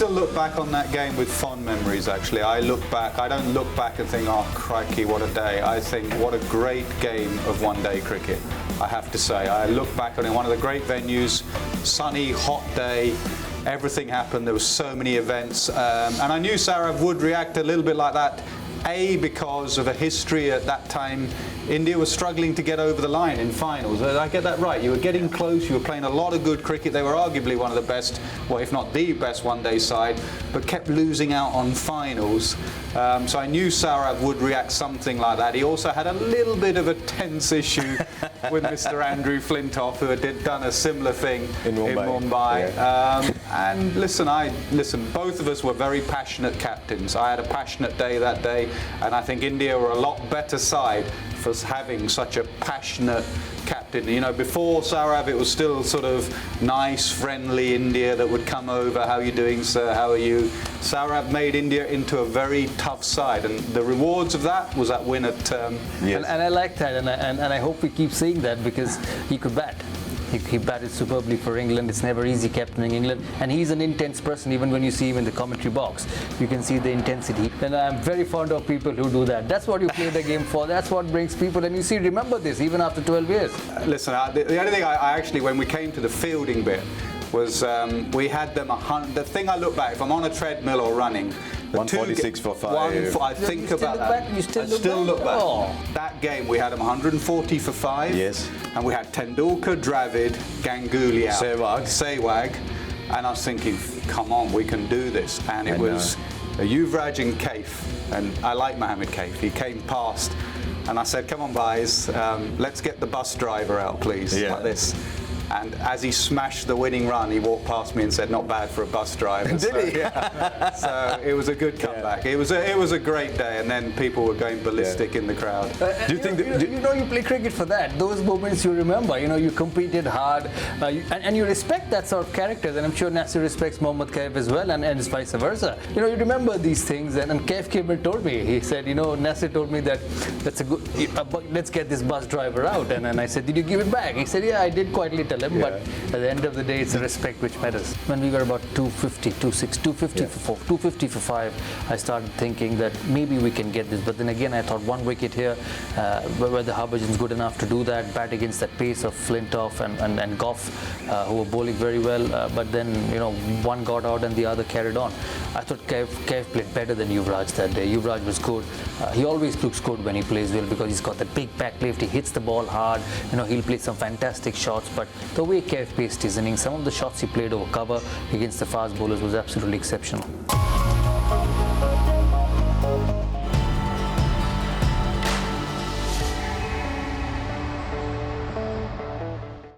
still look back on that game with fond memories, actually. I don't look back and think, oh, crikey, what a day. I think, what a great game of one-day cricket, I have to say. I look back on it, one of the great venues, sunny, hot day, everything happened, there were so many events, and I knew Saurav would react a little bit like that, because of a history at that time. India was struggling to get over the line in finals. Did I get that right? You were getting close, you were playing a lot of good cricket. They were arguably one of the best, well, if not the best one-day side, but kept losing out on finals. So I knew Saurav would react something like that. He also had a little bit of a tense issue with Mr. Andrew Flintoff, who had done a similar thing in Mumbai. Yeah. And listen, both of us were very passionate captains. I had a passionate day that day, and I think India were a lot better side for having such a passionate captain. You know, before Saurav, it was still sort of nice, friendly India that would come over. How are you doing, sir? How are you? Saurav made India into a very tough side, and the rewards of that was that win at. Yes. And I like that, and I hope we keep seeing that, because he could bat. He batted superbly for England. It's never easy captaining England. And he's an intense person, even when you see him in the commentary box. You can see the intensity. And I'm very fond of people who do that. That's what you play the game for. That's what brings people. And you see, remember this, even after 12 years. Listen, the only thing I actually, when we came to the fielding bit, was we had them 100. The thing I look back, if I'm on a treadmill or running, 146 for 5. I think about that. You still look back? Oh. That game, we had them 140 for 5. Yes. And we had Tendulkar, Dravid, Ganguly out. Sehwag. And I was thinking, come on, we can do this. And it was Yuvraj and Kaif. And I like Mohammed Kaif. He came past. And I said, come on, guys, let's get the bus driver out, please, like this. And as he smashed the winning run, he walked past me and said, "Not bad for a bus driver." Did he? Yeah. So it was a good comeback. It was a great day, and then people were going ballistic in the crowd. Do you think you play cricket for that? Those moments you remember. You know, you competed hard, and you respect that sort of characters. And I'm sure Nasir respects Mohammad Kaif as well, and it's vice versa. You know, you remember these things. And Kaif came and told me. He said, you know, Nasir told me that that's a good. Let's get this bus driver out. And I said, did you give it back? He said, yeah, I did quite little. But at the end of the day, it's the respect which matters. When we were about 250, 250 for 4, 250 for 5, I started thinking that maybe we can get this. But then again, I thought one wicket here, whether Harbhajan's good enough to do that, bat against that pace of Flintoff and Goff, who were bowling very well. But then, you know, one got out and the other carried on. I thought Kaif played better than Yuvraj that day. Yuvraj was good. He always looks good when he plays well, because he's got that big back lift. He hits the ball hard. You know, he'll play some fantastic shots. But the way Kaif paced his innings, some of the shots he played over cover against the fast bowlers was absolutely exceptional.